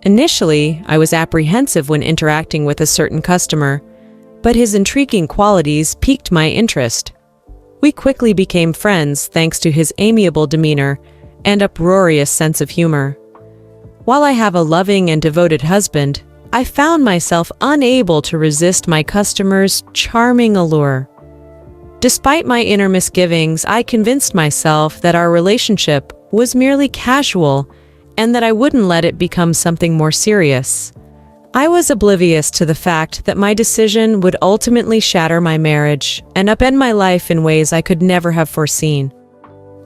Initially, I was apprehensive when interacting with a certain customer, but his intriguing qualities piqued my interest. We quickly became friends thanks to his amiable demeanor and uproarious sense of humor. While I have a loving and devoted husband, I found myself unable to resist my customer's charming allure. Despite my inner misgivings, I convinced myself that our relationship was merely casual and that I wouldn't let it become something more serious. I was oblivious to the fact that my decision would ultimately shatter my marriage and upend my life in ways I could never have foreseen.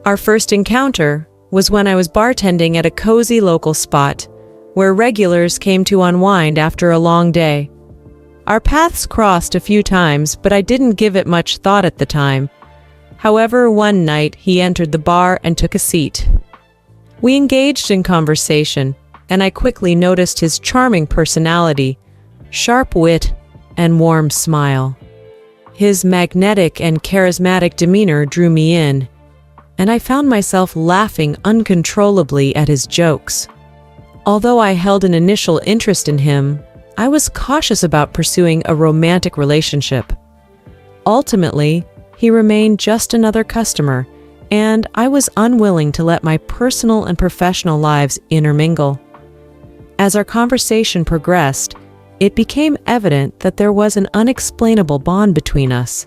Our first encounter was when I was bartending at a cozy local spot where regulars came to unwind after a long day. Our paths crossed a few times, but I didn't give it much thought at the time. However, one night he entered the bar and took a seat. We engaged in conversation, and I quickly noticed his charming personality, sharp wit, and warm smile. His magnetic and charismatic demeanor drew me in, and I found myself laughing uncontrollably at his jokes. Although I held an initial interest in him, I was cautious about pursuing a romantic relationship. Ultimately, he remained just another customer, and I was unwilling to let my personal and professional lives intermingle. As our conversation progressed, it became evident that there was an unexplainable bond between us.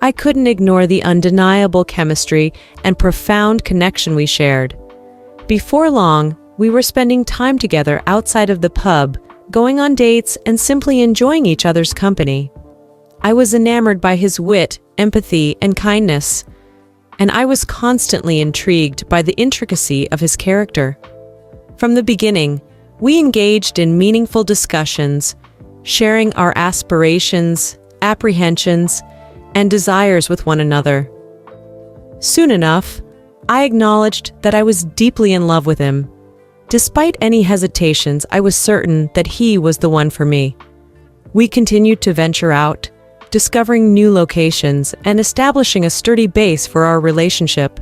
I couldn't ignore the undeniable chemistry and profound connection we shared. Before long, we were spending time together outside of the pub, going on dates and simply enjoying each other's company. I was enamored by his wit, empathy, and kindness, and I was constantly intrigued by the intricacy of his character. From the beginning, we engaged in meaningful discussions, sharing our aspirations, apprehensions, and desires with one another. Soon enough, I acknowledged that I was deeply in love with him. Despite any hesitations, I was certain that he was the one for me. We continued to venture out, discovering new locations and establishing a sturdy base for our relationship.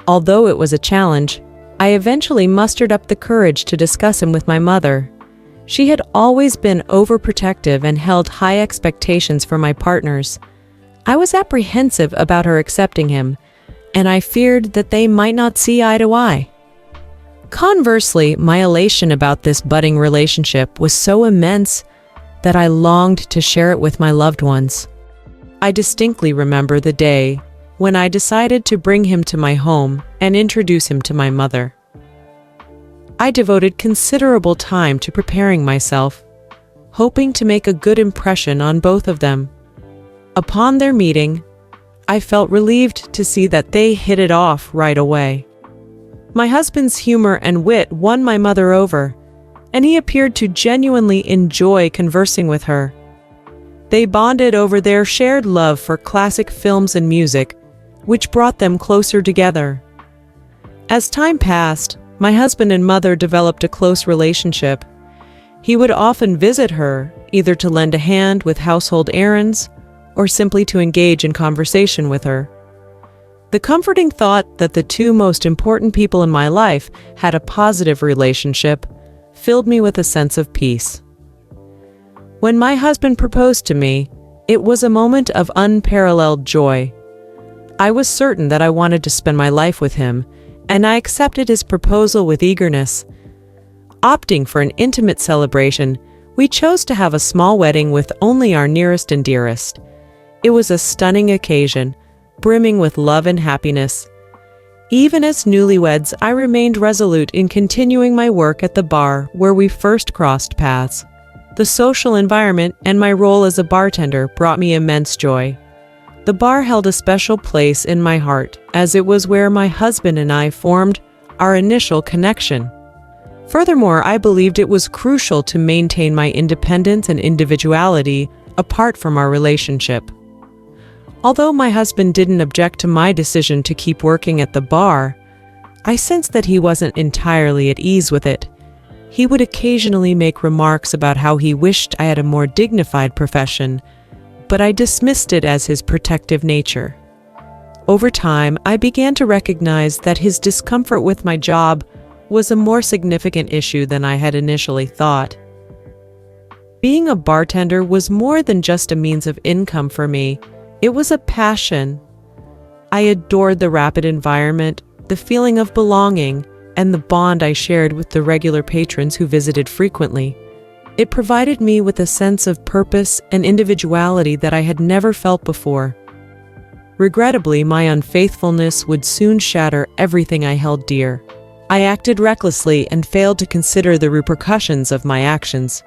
Although it was a challenge, I eventually mustered up the courage to discuss him with my mother. She had always been overprotective and held high expectations for my partners. I was apprehensive about her accepting him, and I feared that they might not see eye to eye. Conversely, my elation about this budding relationship was so immense that I longed to share it with my loved ones. I distinctly remember the day when I decided to bring him to my home and introduce him to my mother. I devoted considerable time to preparing myself, hoping to make a good impression on both of them. Upon their meeting, I felt relieved to see that they hit it off right away. My husband's humor and wit won my mother over, and he appeared to genuinely enjoy conversing with her. They bonded over their shared love for classic films and music, which brought them closer together. As time passed, my husband and mother developed a close relationship. He would often visit her, either to lend a hand with household errands or simply to engage in conversation with her. The comforting thought that the two most important people in my life had a positive relationship filled me with a sense of peace. When my husband proposed to me, it was a moment of unparalleled joy. I was certain that I wanted to spend my life with him, and I accepted his proposal with eagerness. Opting for an intimate celebration, we chose to have a small wedding with only our nearest and dearest. It was a stunning occasion, brimming with love and happiness. Even as newlyweds, I remained resolute in continuing my work at the bar where we first crossed paths. The social environment and my role as a bartender brought me immense joy. The bar held a special place in my heart, as it was where my husband and I formed our initial connection. Furthermore, I believed it was crucial to maintain my independence and individuality apart from our relationship. Although my husband didn't object to my decision to keep working at the bar, I sensed that he wasn't entirely at ease with it. He would occasionally make remarks about how he wished I had a more dignified profession, but I dismissed it as his protective nature. Over time, I began to recognize that his discomfort with my job was a more significant issue than I had initially thought. Being a bartender was more than just a means of income for me. It was a passion. I adored the rapid environment, the feeling of belonging, and the bond I shared with the regular patrons who visited frequently. It provided me with a sense of purpose and individuality that I had never felt before. Regrettably, my unfaithfulness would soon shatter everything I held dear. I acted recklessly and failed to consider the repercussions of my actions.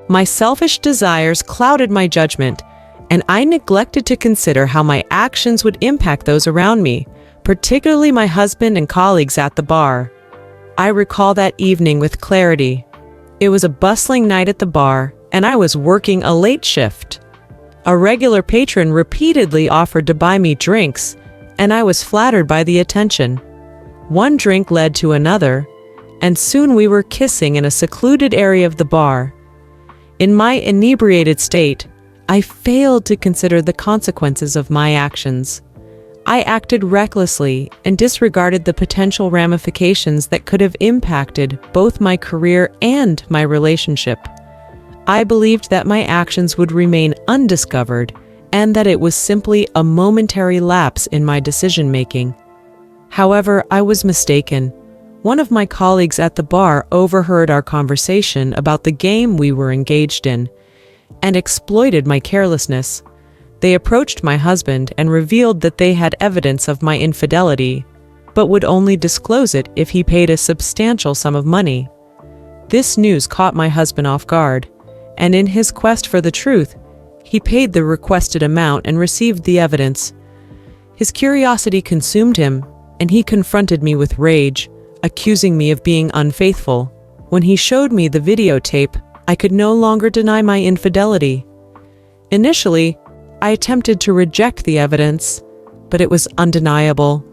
My selfish desires clouded my judgment, and I neglected to consider how my actions would impact those around me, particularly my husband and colleagues at the bar. I recall that evening with clarity. It was a bustling night at the bar, and I was working a late shift. A regular patron repeatedly offered to buy me drinks, and I was flattered by the attention. One drink led to another, and soon we were kissing in a secluded area of the bar. In my inebriated state, I failed to consider the consequences of my actions. I acted recklessly and disregarded the potential ramifications that could have impacted both my career and my relationship. I believed that my actions would remain undiscovered and that it was simply a momentary lapse in my decision-making. However, I was mistaken. One of my colleagues at the bar overheard our conversation about the game we were engaged in and exploited my carelessness. They approached my husband and revealed that they had evidence of my infidelity, but would only disclose it if he paid a substantial sum of money. This news caught my husband off guard, and in his quest for the truth, he paid the requested amount and received the evidence. His curiosity consumed him, and he confronted me with rage, accusing me of being unfaithful. When he showed me the videotape, I could no longer deny my infidelity. Initially, I attempted to reject the evidence, but it was undeniable.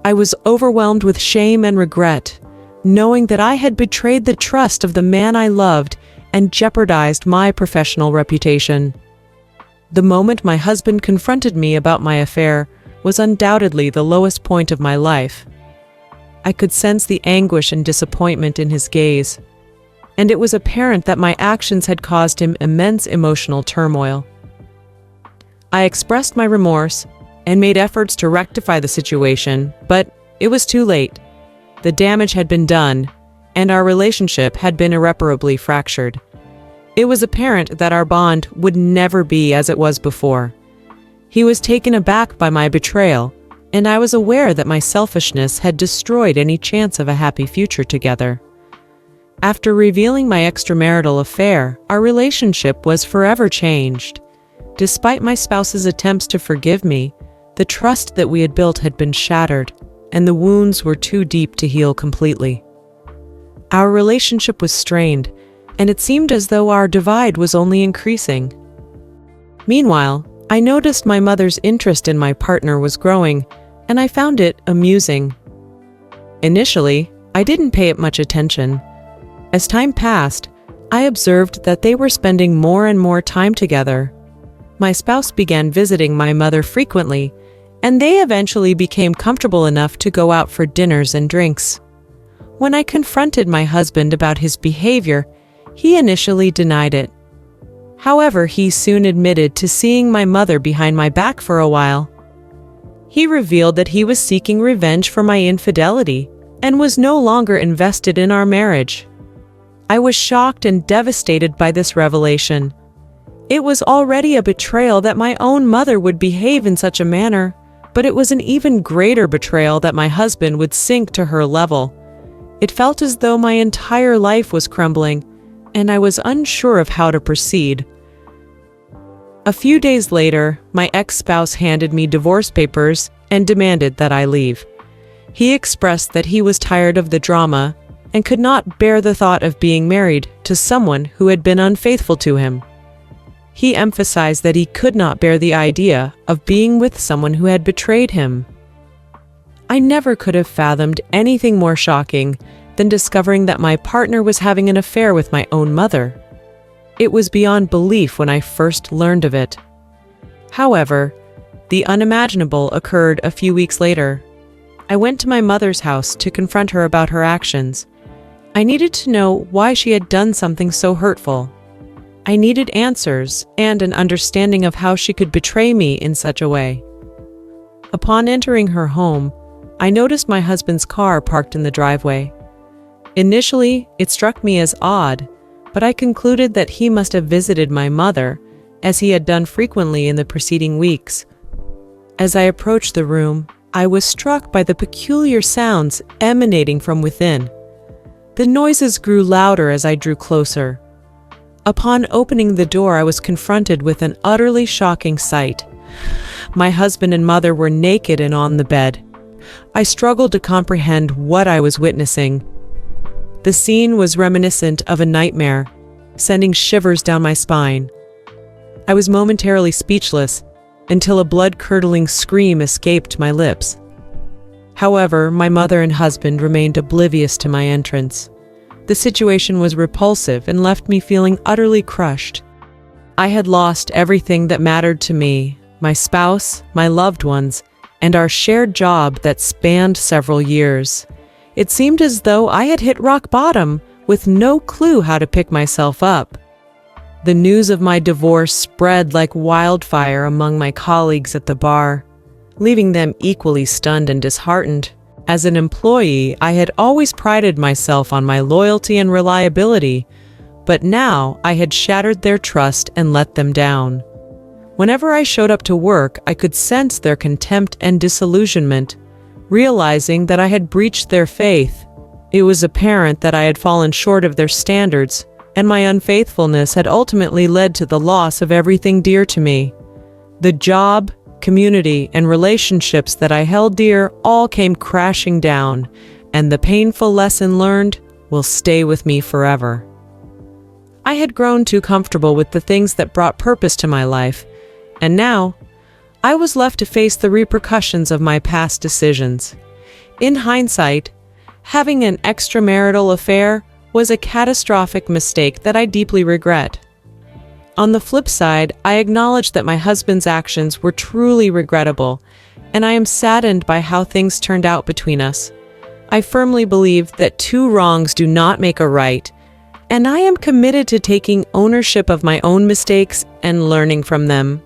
I was overwhelmed with shame and regret, knowing that I had betrayed the trust of the man I loved and jeopardized my professional reputation. The moment my husband confronted me about my affair was undoubtedly the lowest point of my life. I could sense the anguish and disappointment in his gaze, and it was apparent that my actions had caused him immense emotional turmoil. I expressed my remorse and made efforts to rectify the situation, but it was too late. The damage had been done, and our relationship had been irreparably fractured. It was apparent that our bond would never be as it was before. He was taken aback by my betrayal, and I was aware that my selfishness had destroyed any chance of a happy future together. After revealing my extramarital affair, our relationship was forever changed. Despite my spouse's attempts to forgive me, the trust that we had built had been shattered, and the wounds were too deep to heal completely. Our relationship was strained, and it seemed as though our divide was only increasing. Meanwhile, I noticed my mother's interest in my partner was growing, and I found it amusing. Initially, I didn't pay it much attention. As time passed, I observed that they were spending more and more time together. My spouse began visiting my mother frequently, and they eventually became comfortable enough to go out for dinners and drinks. When I confronted my husband about his behavior, he initially denied it. However, he soon admitted to seeing my mother behind my back for a while. He revealed that he was seeking revenge for my infidelity and was no longer invested in our marriage. I was shocked and devastated by this revelation. It was already a betrayal that my own mother would behave in such a manner, but it was an even greater betrayal that my husband would sink to her level. It felt as though my entire life was crumbling, and I was unsure of how to proceed. A few days later, my ex-spouse handed me divorce papers and demanded that I leave. He expressed that he was tired of the drama and could not bear the thought of being married to someone who had been unfaithful to him. He emphasized that he could not bear the idea of being with someone who had betrayed him. I never could have fathomed anything more shocking than discovering that my partner was having an affair with my own mother. It was beyond belief when I first learned of it. However, the unimaginable occurred a few weeks later. I went to my mother's house to confront her about her actions. I needed to know why she had done something so hurtful. I needed answers and an understanding of how she could betray me in such a way. Upon entering her home, I noticed my husband's car parked in the driveway. Initially, it struck me as odd, but I concluded that he must have visited my mother, as he had done frequently in the preceding weeks. As I approached the room, I was struck by the peculiar sounds emanating from within. The noises grew louder as I drew closer. Upon opening the door, I was confronted with an utterly shocking sight. My husband and mother were naked and on the bed. I struggled to comprehend what I was witnessing. The scene was reminiscent of a nightmare, sending shivers down my spine. I was momentarily speechless until a blood-curdling scream escaped my lips. However, my mother and husband remained oblivious to my entrance. The situation was repulsive and left me feeling utterly crushed. I had lost everything that mattered to me, my spouse, my loved ones, and our shared job that spanned several years. It seemed as though I had hit rock bottom with no clue how to pick myself up. The news of my divorce spread like wildfire among my colleagues at the bar, leaving them equally stunned and disheartened. As an employee, I had always prided myself on my loyalty and reliability, but now I had shattered their trust and let them down. Whenever I showed up to work, I could sense their contempt and disillusionment. Realizing that I had breached their faith, it was apparent that I had fallen short of their standards, and my unfaithfulness had ultimately led to the loss of everything dear to me. The job, community, and relationships that I held dear all came crashing down, and the painful lesson learned will stay with me forever. I had grown too comfortable with the things that brought purpose to my life, and now I was left to face the repercussions of my past decisions. In hindsight, having an extramarital affair was a catastrophic mistake that I deeply regret. On the flip side, I acknowledge that my husband's actions were truly regrettable, and I am saddened by how things turned out between us. I firmly believe that two wrongs do not make a right, and I am committed to taking ownership of my own mistakes and learning from them.